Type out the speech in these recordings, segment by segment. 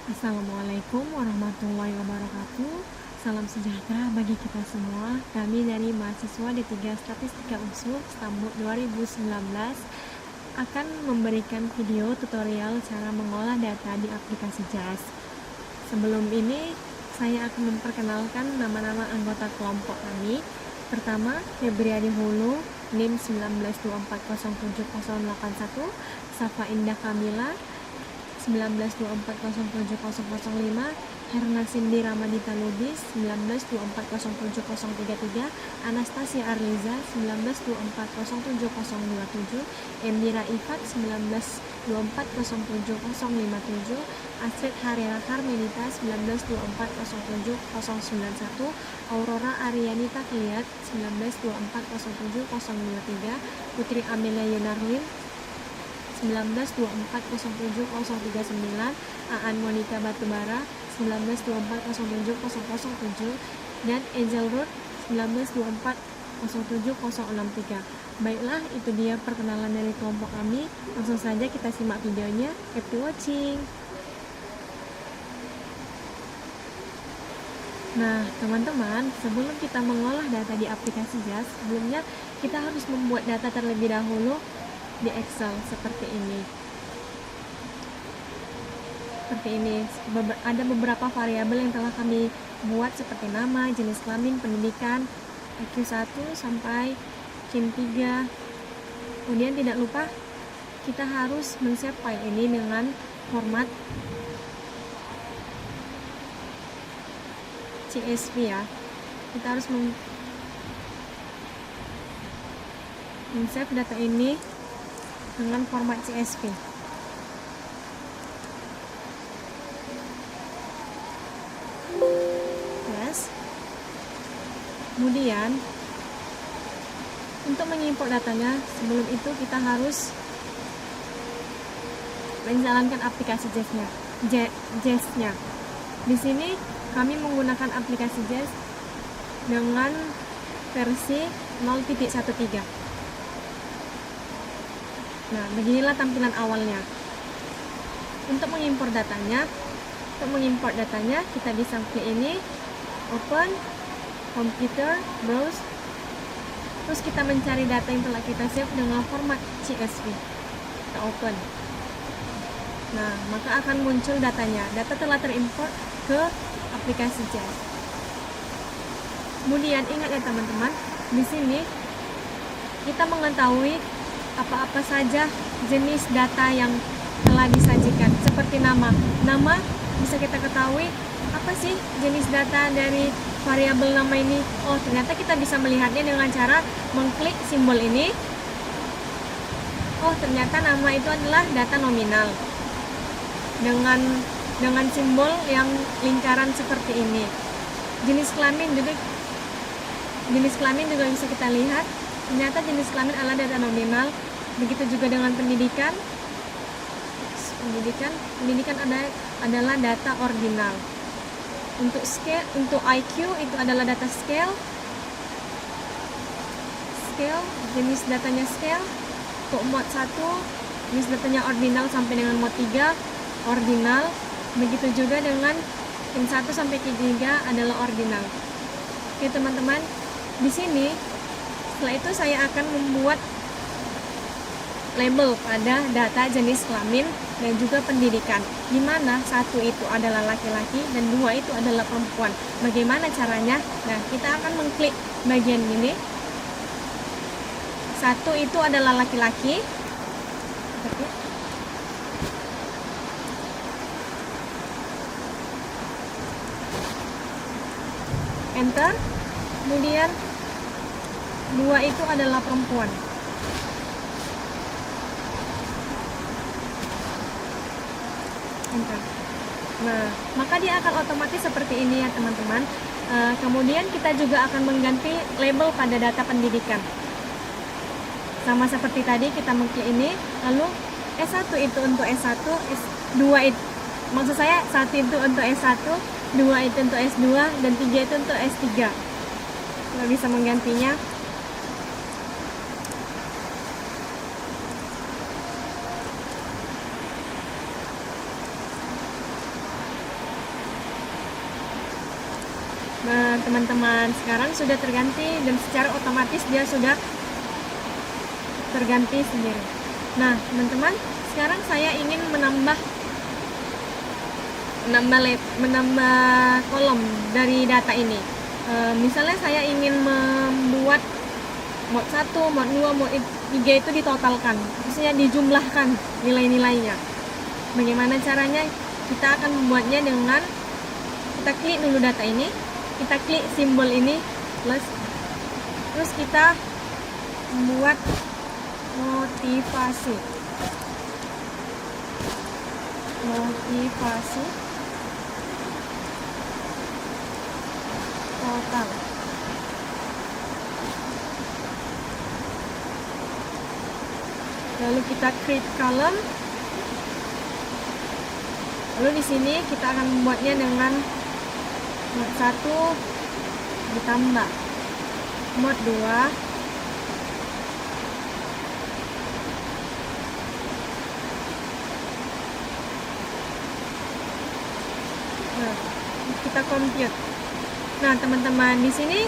Assalamualaikum warahmatullahi wabarakatuh. Salam sejahtera bagi kita semua. Kami dari mahasiswa D3 Statistika UNSUR Stambul 2019 akan memberikan video tutorial cara mengolah data di aplikasi JAS. Sebelum ini, saya akan memperkenalkan nama-nama anggota kelompok kami. Pertama, Febriadi Hulu, NIM 1924078081, Safa Indah Kamila 1924070005, Herna Cindy Ramadita Lubis 1924070033, Anastasia Arliza 1924070027, Endira Ifat 1924070057, Astrid Harera Karmelita 1924070091, Aurora Arianita Kliat 1924070023, Putri Amelia Yunarlin 1924070039, Aan Monica Batubara 1924070007, dan Angel Ruth 1924070063. Baiklah, itu dia perkenalan dari kelompok kami. Langsung saja kita simak videonya. Happy watching. Nah, teman-teman, sebelum kita mengolah data di aplikasi JAS, sebelumnya kita harus membuat data terlebih dahulu di Excel seperti ini. Ada beberapa variabel yang telah kami buat seperti nama, jenis kelamin, pendidikan, IQ 1 sampai KIM 3. Kemudian tidak lupa kita harus men-save file ini dengan format CSV ya. Kita harus men-save data ini dengan format CSV. Yes. Kemudian untuk mengimport datanya, sebelum itu kita harus menjalankan aplikasi JAS-nya. Di sini kami menggunakan aplikasi JAS dengan versi 0.13. Nah, beginilah tampilan awalnya. Untuk mengimport datanya, kita bisa klik ini, open, computer, browse, terus kita mencari data yang telah kita save dengan format CSV. Kita open. Nah, maka akan muncul datanya. Data telah terimport ke aplikasi JAS. Kemudian ingat ya teman-teman, di sini kita mengetahui apa-apa saja jenis data yang telah disajikan, seperti nama bisa kita ketahui apa sih jenis data dari variabel nama ini. Oh, ternyata kita bisa melihatnya dengan cara mengklik simbol ini. Oh, ternyata nama itu adalah data nominal dengan simbol yang lingkaran seperti ini. Jenis kelamin juga bisa kita lihat. Ternyata jenis kelamin adalah data nominal. Begitu juga dengan pendidikan. Pendidikan adalah data ordinal. Untuk scale, untuk IQ itu adalah data scale. Jenis datanya scale. Untuk mod 1, jenis datanya ordinal sampai dengan mod 3 ordinal. Begitu juga dengan min 1 sampai 3 adalah ordinal. Oke, teman-teman. Di sini setelah itu saya akan membuat label pada data jenis kelamin dan juga pendidikan, di mana 1 itu adalah laki-laki dan 2 itu adalah perempuan. Bagaimana caranya? Nah, kita akan mengklik bagian ini. 1 itu adalah laki-laki. Enter. Kemudian 2 itu adalah perempuan. Enter. Nah, maka dia akan otomatis seperti ini ya teman-teman. Kemudian kita juga akan mengganti label pada data pendidikan. Sama seperti tadi, kita mengklik ini, lalu S1 itu untuk S1, S2 itu, maksud saya 1 itu untuk S1, 2 itu untuk S2, dan 3 itu untuk S3. Kita bisa menggantinya. Nah, teman-teman, sekarang sudah terganti dan secara otomatis dia sudah terganti sendiri. Nah, teman-teman, sekarang saya ingin menambah kolom dari data ini. Misalnya saya ingin membuat mod 1, mod 2, mod 3 itu ditotalkan, maksudnya dijumlahkan nilai-nilainya. Bagaimana caranya? Kita akan membuatnya dengan kita klik dulu data ini, kita klik simbol ini plus, terus kita membuat motivasi total. Lalu kita create column. Lalu di sini kita akan membuatnya dengan mod 1 ditambah mod 2 nah, kita compute. Nah, teman-teman, di sini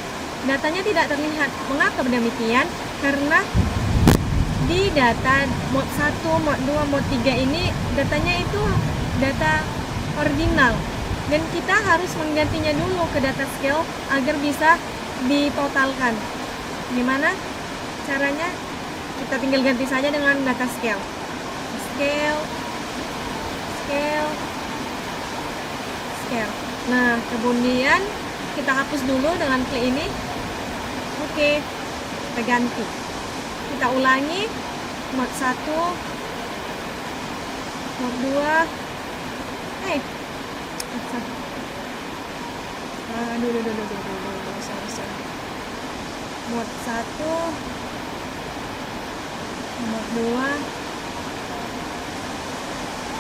datanya tidak terlihat. Mengapa demikian? Karena di data mod 1, mod 2, mod 3 ini datanya itu data ordinal, dan kita harus menggantinya dulu ke data scale agar bisa ditotalkan. Gimana caranya? Kita tinggal ganti saja dengan data scale. Scale. Nah, kemudian kita hapus dulu dengan klik ini. Oke, kita ganti. Kita ulangi mod 1, mod 2. Sorry. Mod 1, mod 2,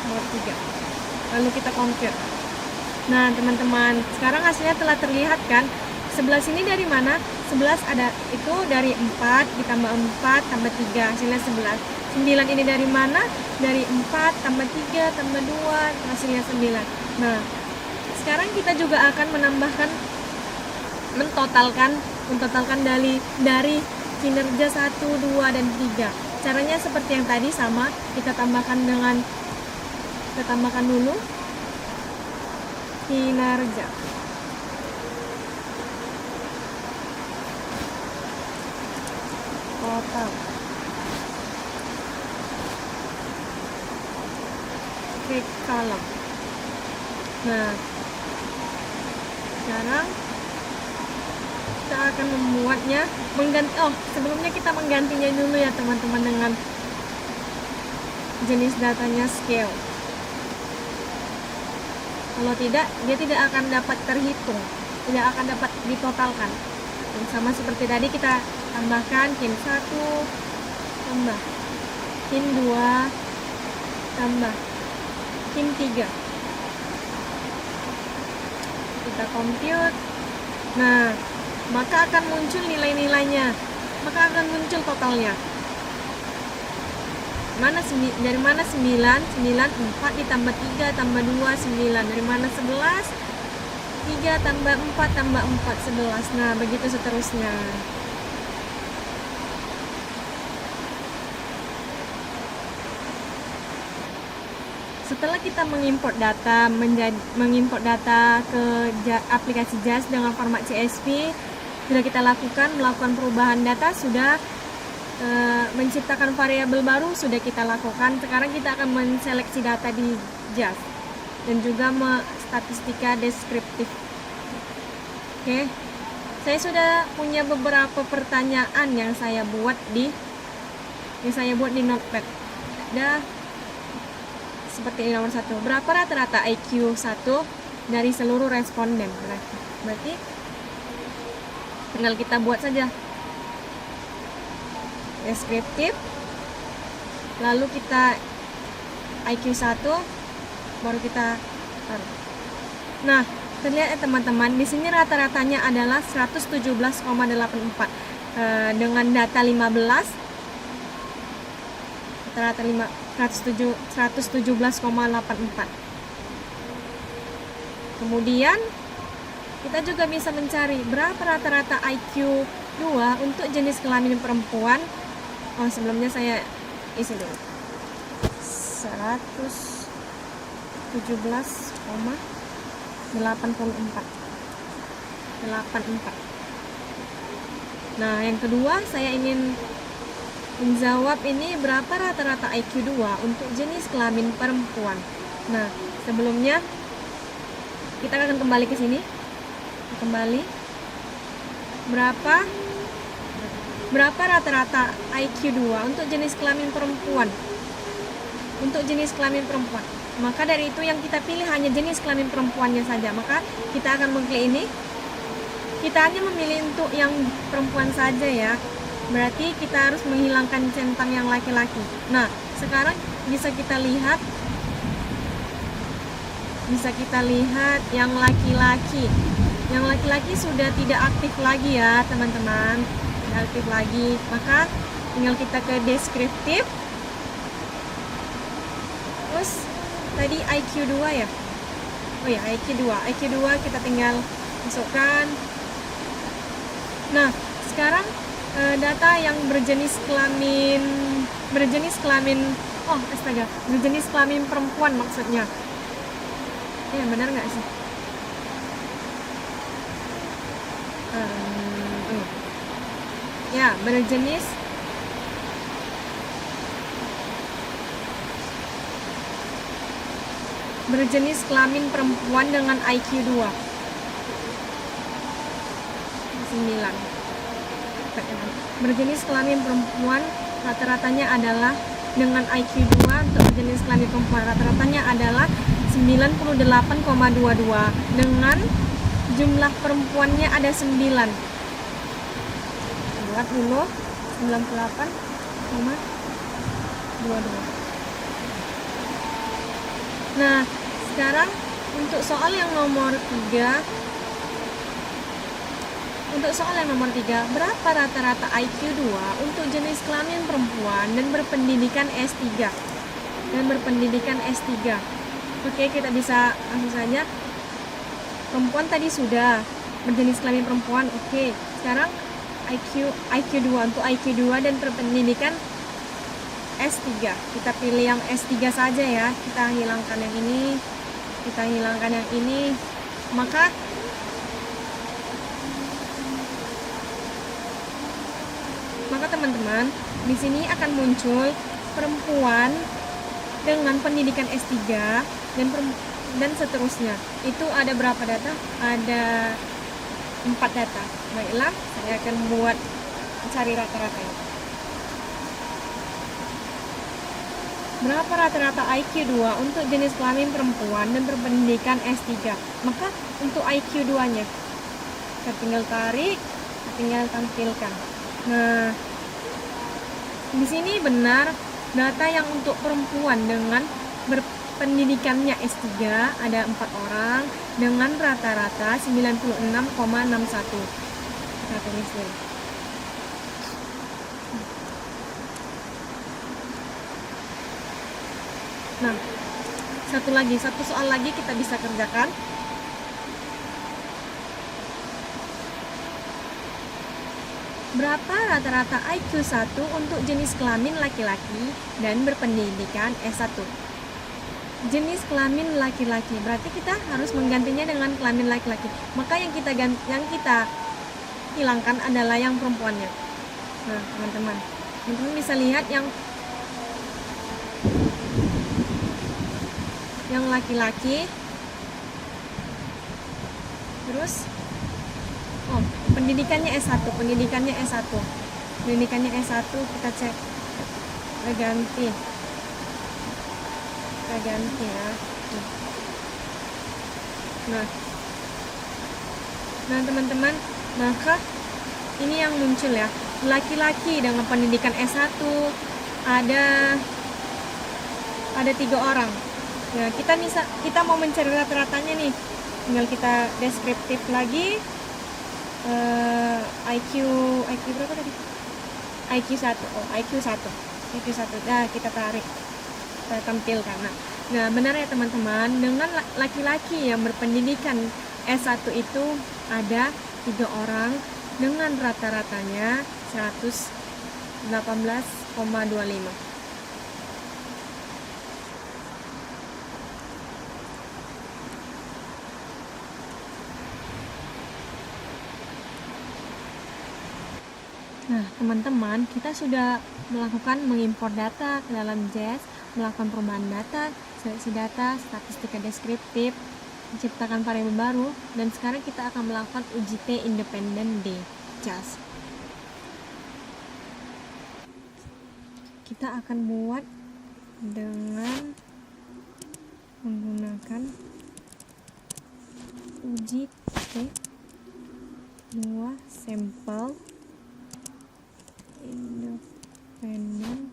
mod 3. Lalu kita compare. Nah, teman-teman, sekarang hasilnya telah terlihat kan? 11 ini dari mana? 11 ada itu dari 4 ditambah 4 tambah 3, hasilnya 11. 9 ini dari mana? Dari 4 tambah 3 tambah 2, hasilnya 9. Nah, sekarang kita juga akan mentotalkan dari kinerja 1, 2, dan 3. Caranya seperti yang tadi, sama. Kita tambahkan dulu kinerja. Total. Create column. Nah, sekarang kita akan membuatnya sebelumnya kita menggantinya dulu ya teman-teman dengan jenis datanya scale. Kalau tidak, dia tidak akan dapat terhitung, tidak akan dapat ditotalkan. Dan sama seperti tadi, kita tambahkan kin 1 tambah kin 2 tambah kin 3. Kita compute. Nah, maka akan muncul nilai-nilainya, maka akan muncul totalnya. Dari mana 9? 9, 4 ditambah 3 tambah 2, 9. Dari mana 11? 3 tambah 4 tambah 4, 11. Nah, begitu seterusnya. Setelah kita mengimport data ke aplikasi JAS dengan format CSV, sudah kita melakukan perubahan data, sudah menciptakan variabel baru, sudah kita lakukan. Sekarang kita akan menseleksi data di JAS dan juga statistika deskriptif. Oke, saya sudah punya beberapa pertanyaan yang saya buat di Notepad. Seperti nomor 1, berapa rata-rata IQ 1 dari seluruh responden? Berarti tinggal kita buat saja deskriptif, lalu kita IQ 1, baru kita taruh. Nah, terlihat ya teman-teman, di sini rata-ratanya adalah 117,84 dengan data 15, rata-rata 117,84. Kemudian kita juga bisa mencari berapa rata-rata IQ 2 untuk jenis kelamin perempuan. Sebelumnya saya isi dulu. 117,84. Nah, yang kedua saya ingin menjawab ini berapa rata-rata IQ 2 untuk jenis kelamin perempuan. Nah, sebelumnya kita akan kembali ke sini. Kembali. Berapa rata-rata IQ 2 untuk jenis kelamin perempuan? Untuk jenis kelamin perempuan. Maka dari itu yang kita pilih hanya jenis kelamin perempuannya saja. Maka kita akan mengklik ini. Kita hanya memilih untuk yang perempuan saja ya. Berarti kita harus menghilangkan centang yang laki-laki. Nah, sekarang bisa kita lihat yang laki-laki. Yang laki-laki sudah tidak aktif lagi ya, teman-teman. Tidak aktif lagi. Maka tinggal kita ke deskriptif. Terus tadi IQ 2 ya. Oh ya, IQ 2 kita tinggal masukkan. Nah, sekarang data yang berjenis kelamin berjenis kelamin perempuan maksudnya. Benar nggak sih? Berjenis kelamin perempuan dengan IQ 2 9. Berjenis kelamin perempuan rata-ratanya adalah dengan IQ 2 untuk berjenis kelamin perempuan rata-ratanya adalah 98,22 dengan jumlah perempuannya ada 9. Buat dulu 98,22. Nah, sekarang untuk soal yang nomor 3, berapa rata-rata IQ 2 untuk jenis kelamin perempuan dan berpendidikan S3? Oke, kita bisa langsung saja. Perempuan tadi sudah, berjenis kelamin perempuan. Oke, sekarang IQ 2 untuk IQ 2 dan berpendidikan S3. Kita pilih yang S3 saja ya. Kita hilangkan yang ini. Maka teman-teman, di sini akan muncul perempuan dengan pendidikan S3 dan seterusnya. Itu ada berapa data? Ada 4 data. Baiklah, saya akan cari rata-ratanya. Berapa rata-rata IQ 2 untuk jenis kelamin perempuan dan berpendidikan S3? Maka untuk IQ 2-nya kita tinggal tarik, kita tinggal tampilkan. Nah, di sini benar data yang untuk perempuan dengan berpendidikannya S3 ada 4 orang dengan rata-rata 96,61. Kita tulis dulu. Nah, satu soal lagi kita bisa kerjakan. Berapa rata-rata IQ 1 untuk jenis kelamin laki-laki dan berpendidikan S1? Jenis kelamin laki-laki, berarti kita harus menggantinya dengan kelamin laki-laki. Maka yang kita hilangkan adalah yang perempuannya. Nah, teman-teman bisa lihat yang laki-laki. Terus pendidikannya S1 kita cek, kita ganti ya. Nah teman-teman, maka ini yang muncul ya, laki-laki dengan pendidikan S1 ada 3 orang ya. Kita mau mencari rata-ratanya nih, tinggal kita deskriptif lagi. IQ berapa tadi? IQ 1. Nah, kita tarik, kita tampilkan. Nah, benar ya teman-teman, dengan laki-laki yang berpendidikan S1 itu ada 3 orang dengan rata-ratanya 118,25. Nah, teman-teman, kita sudah melakukan mengimpor data ke dalam JAS, melakukan perubahan data, seleksi data, statistika deskriptif, menciptakan variabel baru, dan sekarang kita akan melakukan uji T independen di JAS. Kita akan buat dengan menggunakan uji T 2 sampel independen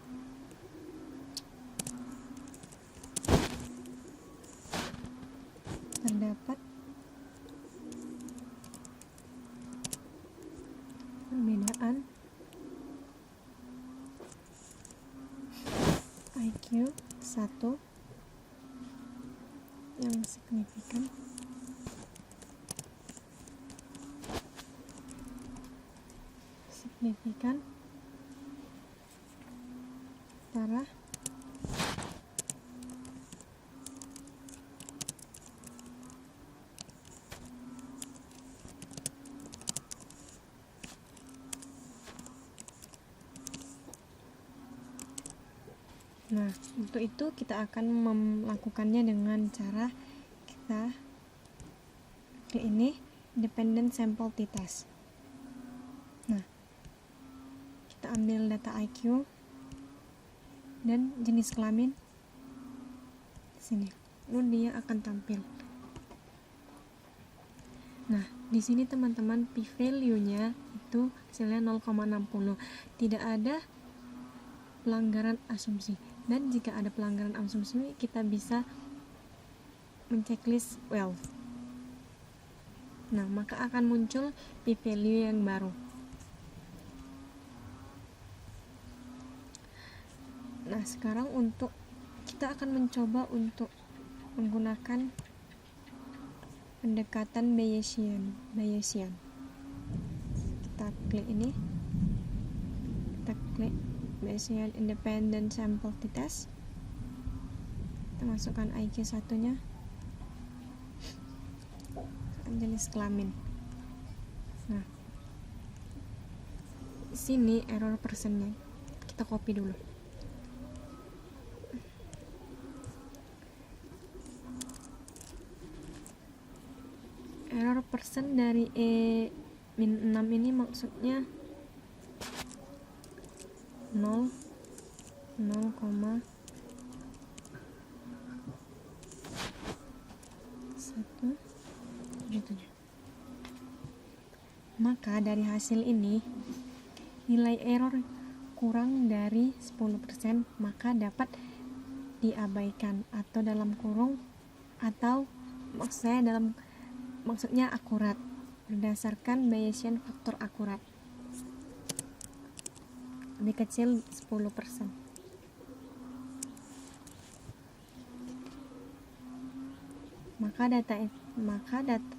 terdapat perbedaan IQ 1 yang signifikan antara Nah, untuk itu kita akan melakukannya dengan cara kita ini independent sample t-test. Nah, kita ambil data IQ dan jenis kelamin di sini, lalu dia akan tampil. Nah, di sini teman-teman p-value-nya itu hasilnya 0,60. Tidak ada pelanggaran asumsi. Dan jika ada pelanggaran asumsi, kita bisa menceklis well. Nah, maka akan muncul p-value yang baru. Nah, sekarang kita akan mencoba untuk menggunakan pendekatan Bayesian. Kita klik ini. Kita klik Bayesian Independent Sample T-Test. Kita masukkan IQ 1-nya. Jenis kelamin. Nah, di sini error persennya. Kita copy dulu. Error persen dari E-6 ini maksudnya 0,177. Maka dari hasil ini nilai error kurang dari 10%, maka dapat diabaikan atau dalam kurung, atau maksudnya akurat berdasarkan Bayesian faktor akurat lebih kecil 10%. Maka data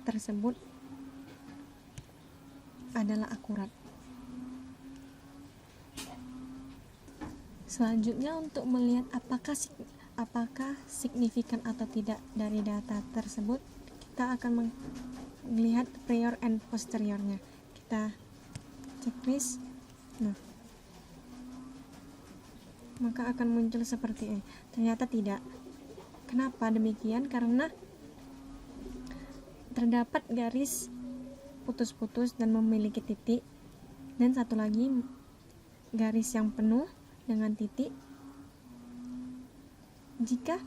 tersebut adalah akurat. Selanjutnya, untuk melihat apakah signifikan atau tidak dari data tersebut, kita akan melihat prior and posteriornya. Kita checklist. Nah, maka akan muncul seperti ini. Ternyata tidak. Kenapa demikian? Karena terdapat garis putus-putus dan memiliki titik, dan satu lagi garis yang penuh dengan titik. Jika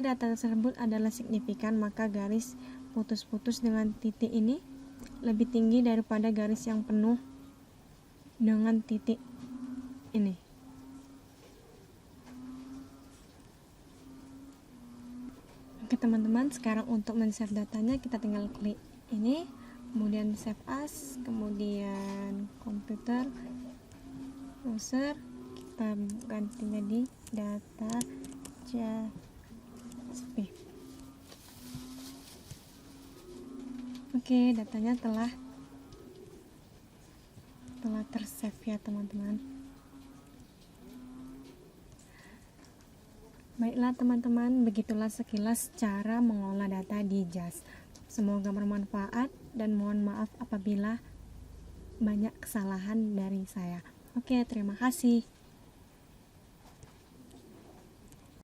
data tersebut adalah signifikan, maka garis putus-putus dengan titik ini lebih tinggi daripada garis yang penuh dengan titik ini. Oke teman-teman, sekarang untuk men-save datanya kita tinggal klik ini, kemudian save as, kemudian komputer, browser, kita ganti jadi data JSP. Oke, datanya telah tersave ya teman-teman. Baiklah teman-teman, begitulah sekilas cara mengolah data di JAS. Semoga bermanfaat dan mohon maaf apabila banyak kesalahan dari saya. Oke, terima kasih.